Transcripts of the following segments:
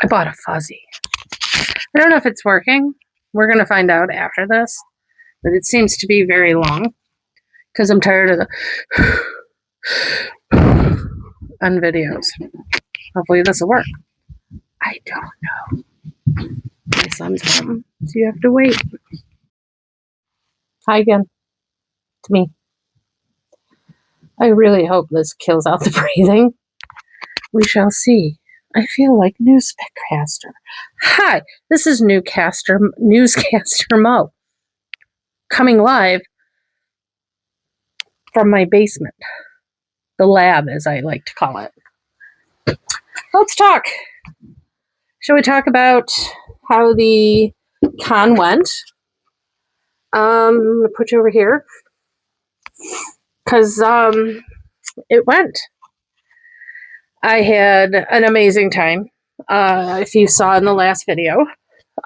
I bought a fuzzy. I don't know if it's working. We're going to find out after this. But it seems to be very long. Because I'm tired of the on videos. Hopefully this will work. I don't know. My son's home. So you have to wait. Hi again. It's me. I really hope this kills out the breathing. We shall see. I feel like newscaster. Hi, this is newscaster Mo, coming live from my basement, the lab, as I like to call it. Let's talk. Shall we talk about how the con went? I'm gonna put you over here because it went. I had an amazing time. If you saw in the last video,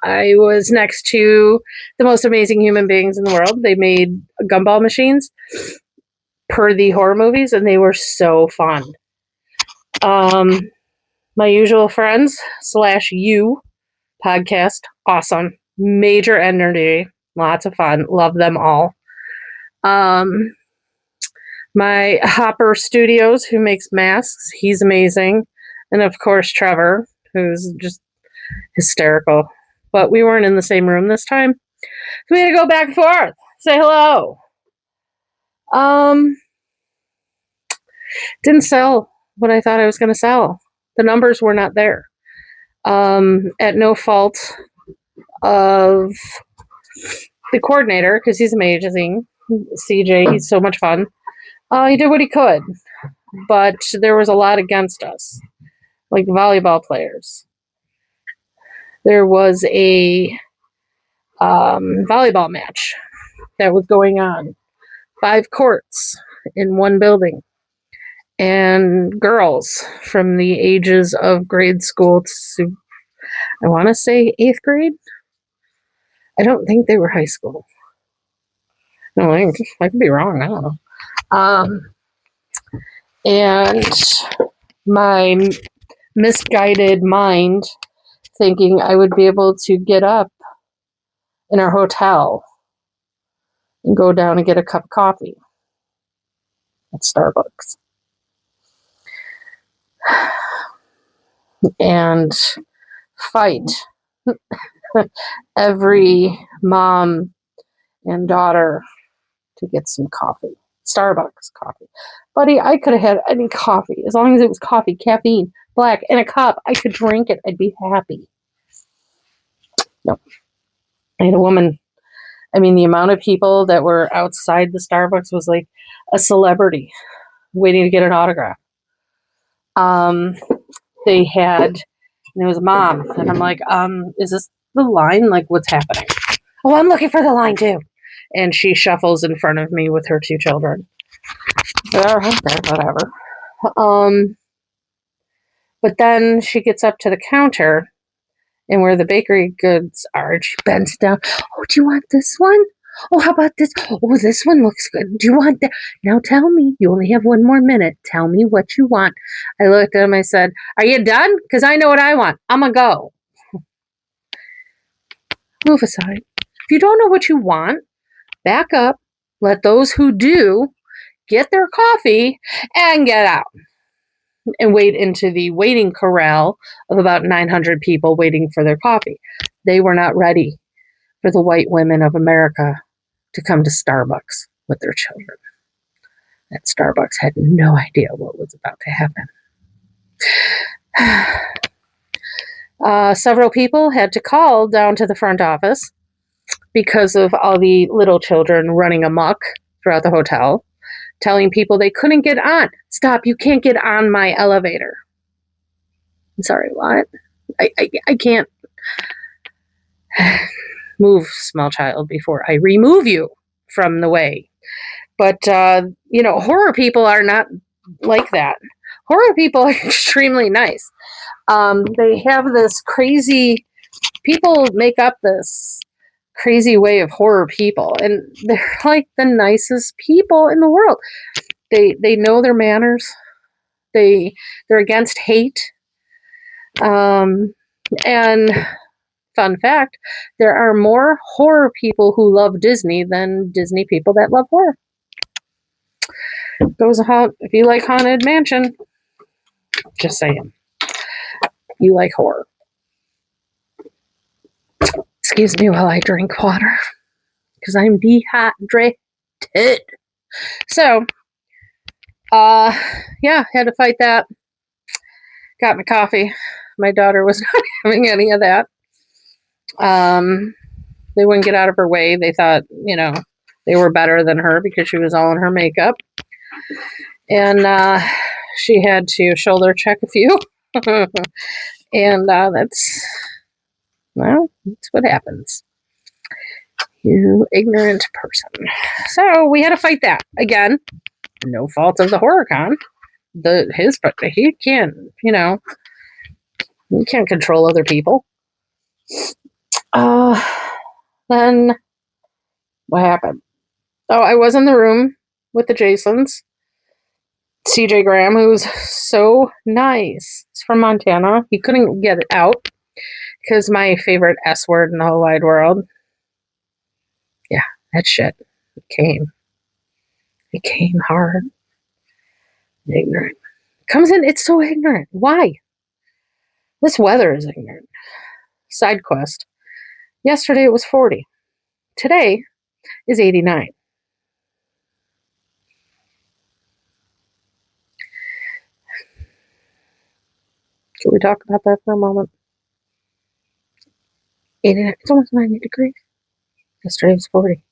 I was next to the most amazing human beings in the world. They made gumball machines per the horror movies, and they were so fun. My usual friends / you podcast, awesome, major energy, lots of fun, love them all. My Hopper Studios, who makes masks, he's amazing. And of course, Trevor, who's just hysterical. But we weren't in the same room this time. So we had to go back and forth, say hello. Didn't sell what I thought I was going to sell. The numbers were not there. At no fault of the coordinator, because he's amazing. CJ, he's so much fun. He did what he could, but there was a lot against us, like volleyball players. There was a volleyball match that was going on, 5 courts in one building, and girls from the ages of grade school to, I want to say 8th grade. I don't think they were high school. No, I could be wrong. I don't know. And my misguided mind thinking I would be able to get up in our hotel and go down and get a cup of coffee at Starbucks. And fight every mom and daughter to get some coffee. Starbucks coffee. Buddy, I could have had any coffee. As long as it was coffee, caffeine, black, in a cup. I could drink it. I'd be happy. No. I had a woman. I mean, the amount of people that were outside the Starbucks was like a celebrity waiting to get an autograph. They had, and it was a mom. And I'm like, is this the line? Like, what's happening? Oh, I'm looking for the line too. And she shuffles in front of me with her 2 children. Okay, whatever. But then she gets up to the counter and where the bakery goods are, she bends down. Oh, do you want this one? Oh, how about this? Oh, this one looks good. Do you want that? Now tell me. You only have 1 more minute. Tell me what you want. I looked at him. I said, are you done? Because I know what I want. I'm going to go. Move aside. If you don't know what you want, back up. Let those who do get their coffee and get out. And wait into the waiting corral of about 900 people waiting for their coffee. They were not ready for the white women of America to come to Starbucks with their children. That Starbucks had no idea what was about to happen. Several people had to call down to the front office because of all the little children running amok throughout the hotel, telling people they couldn't get on. Stop, you can't get on my elevator. I'm sorry, what? I can't move, small child, before I remove you from the way. But, horror people are not like that. Horror people are extremely nice. They have this crazy, people make up this crazy way of horror people, and they're like the nicest people in the world. They know their manners. They're against hate. And fun fact, there are more horror people who love Disney than Disney people that love horror. Goes on, if you like Haunted Mansion, just saying, you like horror. Excuse me while I drink water, because I'm dehydrated. So, yeah, had to fight that. Got my coffee. My daughter was not having any of that. They wouldn't get out of her way. They thought, they were better than her because she was all in her makeup. And she had to shoulder check a few. And that's what happens. You ignorant person. So we had to fight that. Again, no fault of the HorrorCon. He can't, he can't control other people. Then what happened? Oh, I was in the room with the Jasons. CJ Graham, who's so nice. He's from Montana. He couldn't get it out because my favorite S word in the whole wide world. Yeah, that shit. It came hard. Ignorant. Comes in, it's so ignorant. Why? This weather is ignorant. Side quest. Yesterday it was 40. Today is 89. Can we talk about that for a moment? 89. It's almost 90 degrees. Yesterday was 40.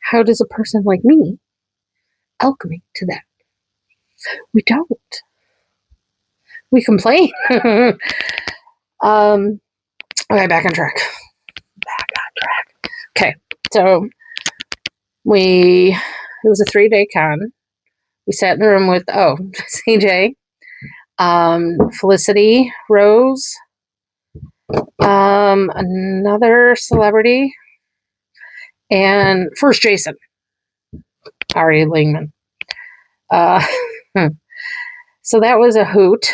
How does a person like me alchemy to that? We don't. We complain. Okay, back on track. Okay, so it was a 3-day con. We sat in the room with, CJ, Felicity, Rose, another celebrity, and first Jason, Ari Lingman. So that was a hoot.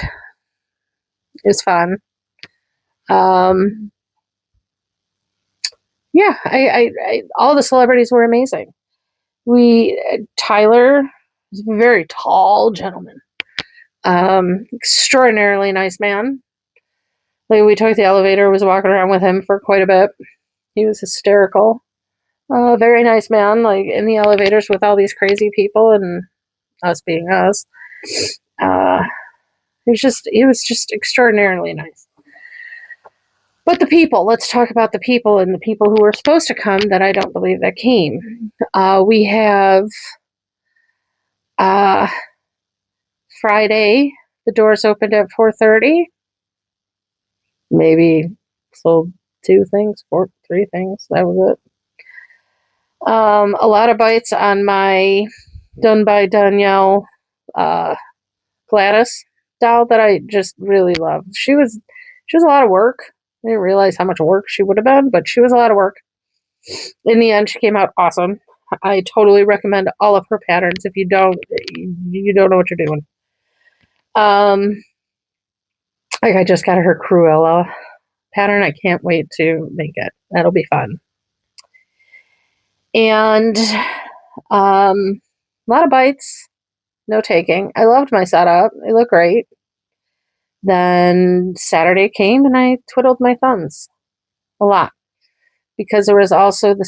It was fun. Yeah, I all the celebrities were amazing. Tyler was a very tall gentleman. Extraordinarily nice man. Like, we took the elevator, was walking around with him for quite a bit. He was hysterical. Very nice man, like in the elevators with all these crazy people and us being us. He was just extraordinarily nice. But the people, let's talk about the people and the people who were supposed to come that I don't believe that came. We have Friday, the doors opened at 4:30. Maybe sold 3 things. That was it. A lot of bites on my Done by Danielle Gladys doll that I just really loved. She was a lot of work. I didn't realize how much work she would have been, but she was a lot of work. In the end, she came out awesome. I totally recommend all of her patterns. If you don't know what you're doing. Like, I just got her Cruella pattern. I can't wait to make it. That'll be fun. And a lot of bites, no taking. I loved my setup. It looked great. Then Saturday came and I twiddled my thumbs a lot because there was also the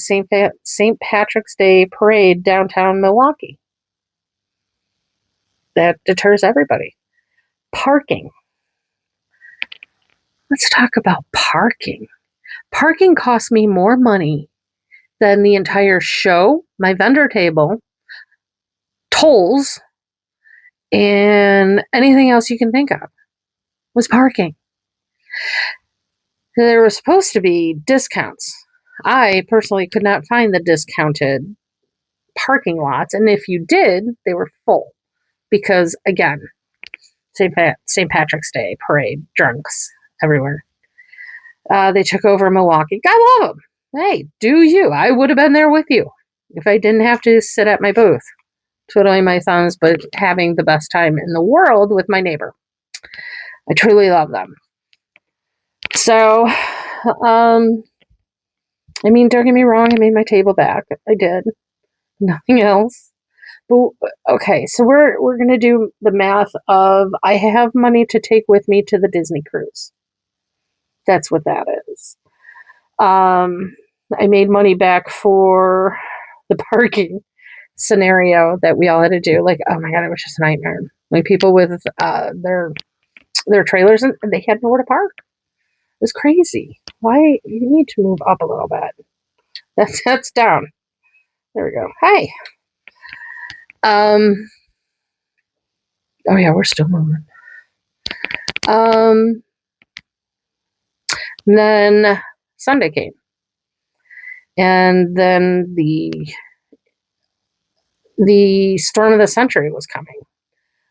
St. Patrick's Day parade downtown Milwaukee. That deters everybody. Parking. Let's talk about parking. Parking cost me more money than the entire show, my vendor table, tolls, and anything else you can think of was parking. There were supposed to be discounts. I personally could not find the discounted parking lots, and if you did, they were full because, again, St. Patrick's Day parade, drunks everywhere. They took over Milwaukee. I love them. Hey, do you? I would have been there with you if I didn't have to sit at my booth, twiddling my thumbs, but having the best time in the world with my neighbor. I truly love them. So, I mean, don't get me wrong, I made my table back. I did. Nothing else. But okay, so we're gonna do the math of I have money to take with me to the Disney cruise. That's what that is. I made money back for the parking scenario that we all had to do. Like, oh my god, it was just a nightmare. Like people with their trailers and they had nowhere to park. It was crazy. Why you need to move up a little bit? That's down. There we go. Hi. Oh yeah, we're still moving. Then Sunday came, and then the storm of the century was coming.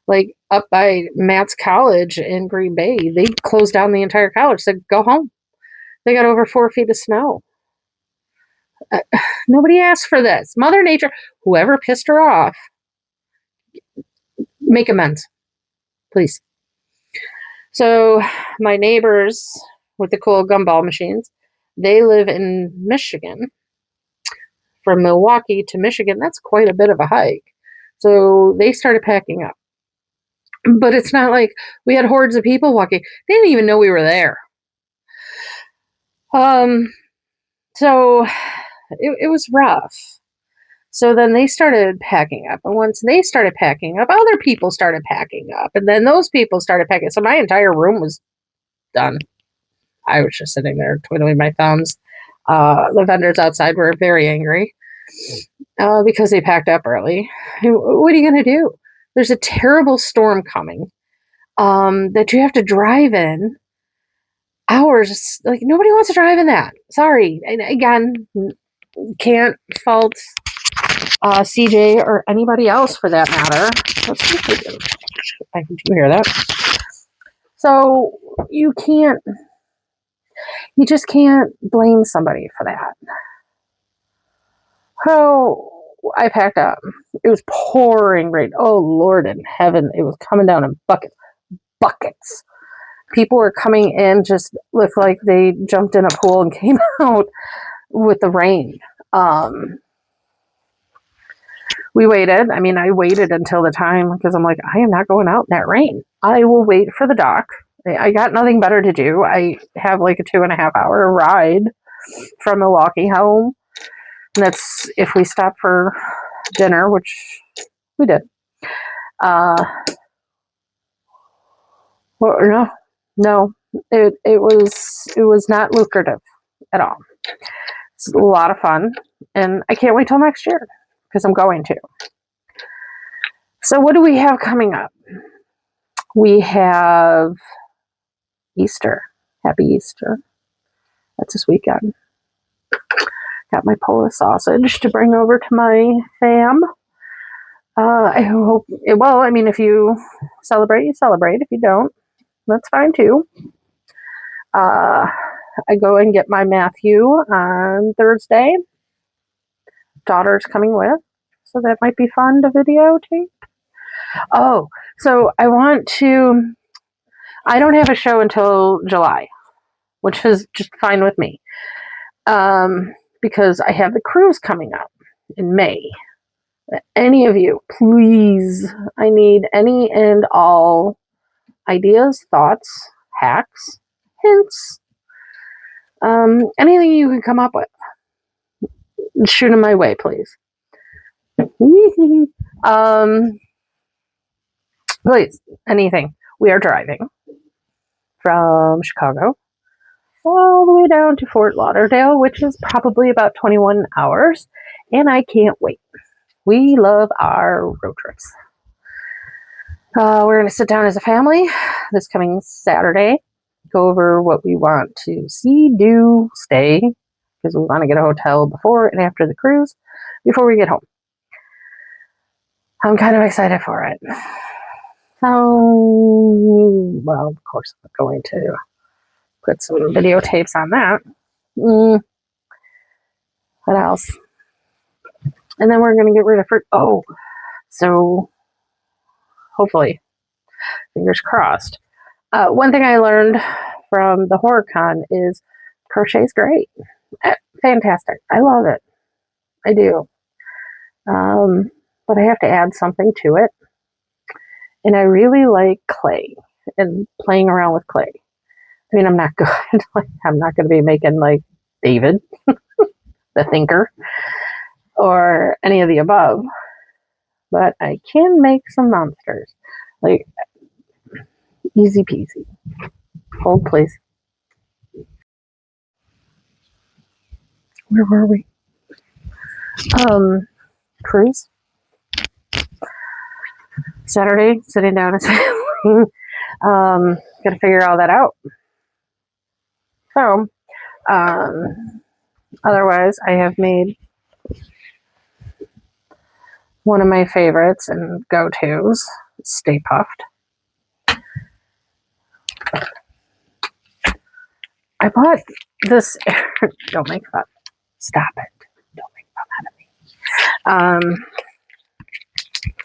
Like up by Matt's college in Green Bay, they closed down the entire college. Said go home. They got over 4 feet of snow. Uh, Nobody asked for this. Mother Nature, whoever pissed her off, make amends, please. So my neighbors with the cool gumball machines, they live in Michigan. From Milwaukee to Michigan, that's quite a bit of a hike. So they started packing up. But it's not like we had hordes of people walking. They didn't even know we were there. So it was rough. So then they started packing up. And once they started packing up, other people started packing up. And then those people started packing. So my entire room was done. I was just sitting there twiddling my thumbs. The vendors outside were very angry because they packed up early. What are you going to do? There's a terrible storm coming that you have to drive in hours. Like nobody wants to drive in that. Sorry. And again, can't fault CJ or anybody else for that matter. I can hear that. So you just can't blame somebody for that. So I packed up. It was pouring rain. Oh Lord in heaven, it was coming down in buckets. People were coming in, just looked like they jumped in a pool and came out with the rain. We waited. I mean, I waited until the time because I'm like, I am not going out in that rain. I will wait for the dock. I got nothing better to do. I have like a 2.5 hour ride from Milwaukee home. And that's if we stop for dinner, which we did. Well, no, it was not lucrative at all. It's a lot of fun, and I can't wait till next year because I'm going to. So what do we have coming up? We have Easter. Happy Easter. That's this weekend. Got my Polish sausage to bring over to my fam. I hope, well, I mean, if you celebrate, you celebrate. If you don't, that's fine too. I go and get my Matthew on Thursday. Daughter's coming with, so that might be fun to videotape. Oh, so I don't have a show until July, which is just fine with me. Because I have the cruise coming up in May. Any of you, please, I need any and all ideas, thoughts, hacks, hints, anything you can come up with. Shoot them my way, please. Please, anything. We are driving from Chicago all the way down to Fort Lauderdale, which is probably about 21 hours, and I can't wait. We love our road trips. We're going to sit down as a family this coming Saturday, go over what we want to see, do, stay, because we want to get a hotel before and after the cruise, before we get home. I'm kind of excited for it. So, well, of course, I'm going to put some videotapes on that. What else? And then we're going to get rid of fruit. Oh, so hopefully, fingers crossed. One thing I learned from the HorrorCon is crochet's great. Fantastic. I love it. I do. But I have to add something to it. And I really like clay and playing around with clay. I mean, I'm not good. I'm not going to be making like David, the thinker, or any of the above. But I can make some monsters. Like, easy peasy. Hold, please. Where were we? Cruise. Saturday, sitting down and saying, gotta figure all that out. So, otherwise, I have made one of my favorites and go-tos, Stay Puffed. I bought this. Don't make fun. Stop it. Don't make fun out of me.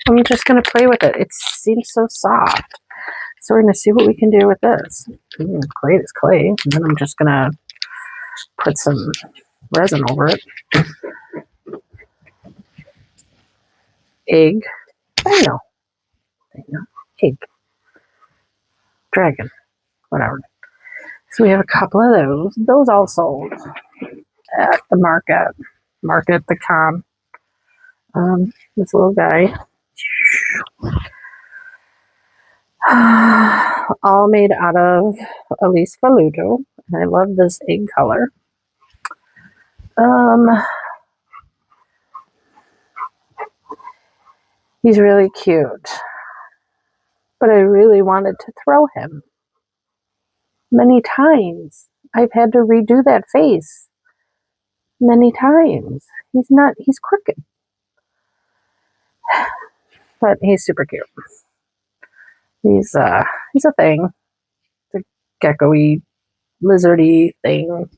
I'm just going to play with it. It seems so soft. So we're going to see what we can do with this. Clay is clay. And then I'm just going to put some resin over it. Egg. I know. Egg. Dragon. Whatever. So we have a couple of those. Those all sold at the market. Market, the con. This little guy. All made out of Elise Faludo. And I love this egg color. He's really cute. But I really wanted to throw him. Many times. I've had to redo that face. Many times. He's crooked. But he's super cute. He's a thing. It's a gecko-y, lizardy thing.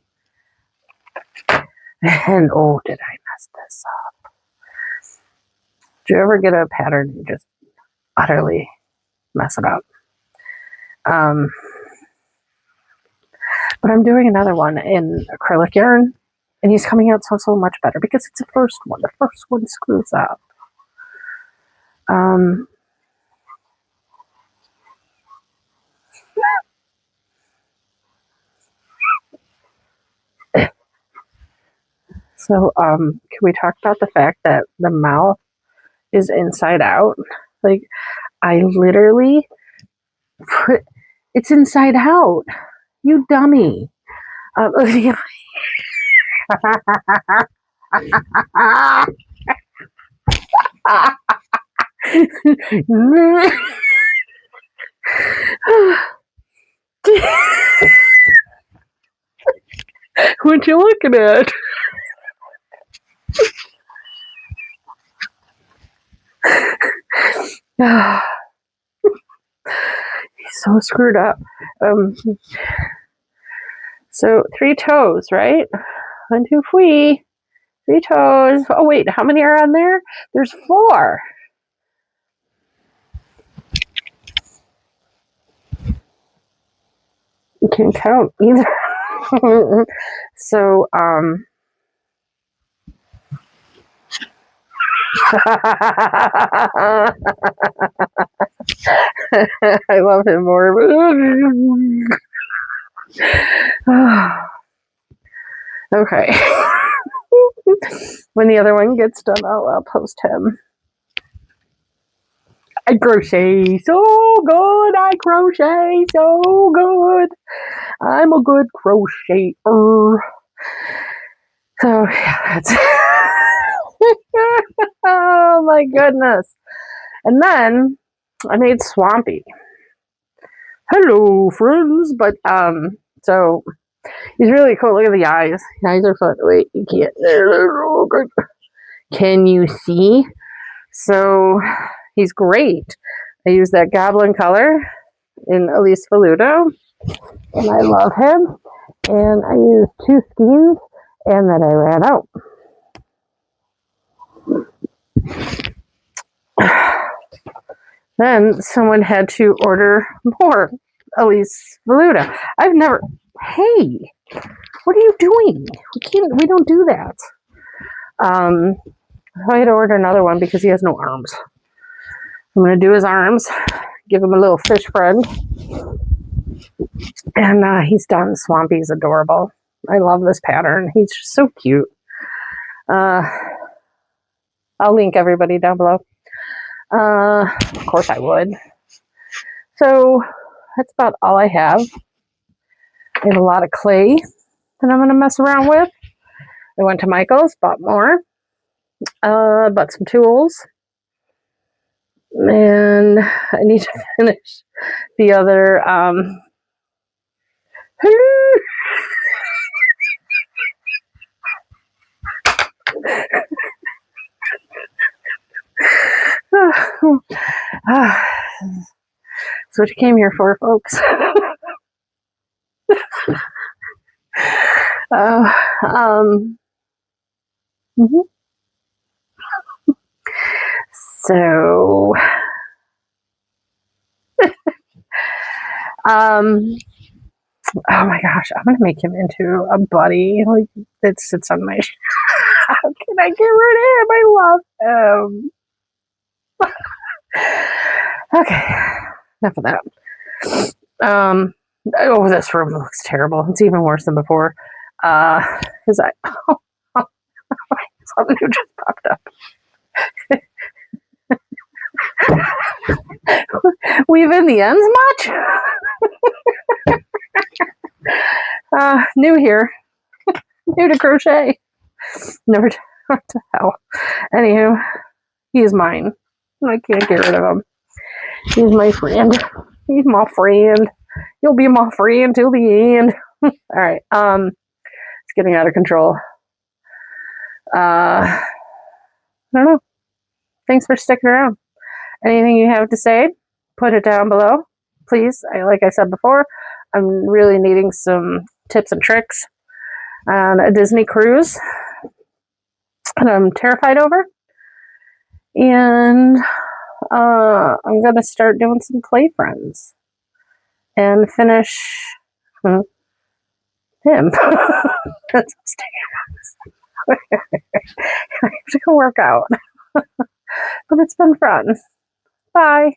And oh, did I mess this up? Do you ever get a pattern and just utterly mess it up? But I'm doing another one in acrylic yarn, and he's coming out so much better because it's the first one. The first one screws up. So, can we talk about the fact that the mouth is inside out? Like, I literally it's inside out. You dummy. What you looking at? He's so screwed up. So 3 toes, right? 1, 2, 3. 3 toes. Oh wait, how many are on there? There's 4. You can't count either. So I love him more. Okay. When the other one gets done, I'll post him. I crochet so good. I crochet so good. I'm a good crocheter. So yeah, that's oh my goodness. And then I made Swampy. Hello, friends. But so he's really cool. Look at the eyes. The eyes are fun. Wait, you can't. Can you see? So he's great. I use that goblin color in Elise Faludo, and I love him. And I used 2 skeins, and then I ran out. Then someone had to order more. Elise Valuta. I've never. Hey, what are you doing? We can't. We don't do that. I had to order another one because he has no arms. I'm gonna do his arms. Give him a little fish friend. And he's done. Swampy's adorable. I love this pattern. He's just so cute. I'll link everybody down below. Of course I would. So that's about all I have. I have a lot of clay that I'm going to mess around with. I went to Michael's, bought more. Bought some tools. And I need to finish the other... That's what you came here for, folks. Mm-hmm. So, oh my gosh, I'm gonna make him into a buddy like that sits on my. How can I get rid of him? I love him. Okay, enough of that. Oh, this room looks terrible. It's even worse than before. Because something new just popped up. Weave in the ends much? New here. New to crochet. Never what the hell. Anywho, he is mine. I can't get rid of him. He's my friend. He's my friend. He'll be my friend till the end. Alright, it's getting out of control. I don't know. Thanks for sticking around. Anything you have to say, put it down below. Please, like I said before, I'm really needing some tips and tricks on a Disney cruise that I'm terrified over. And I'm going to start doing some clay friends and finish him. That's I have to go work out. But it's been fun. Bye.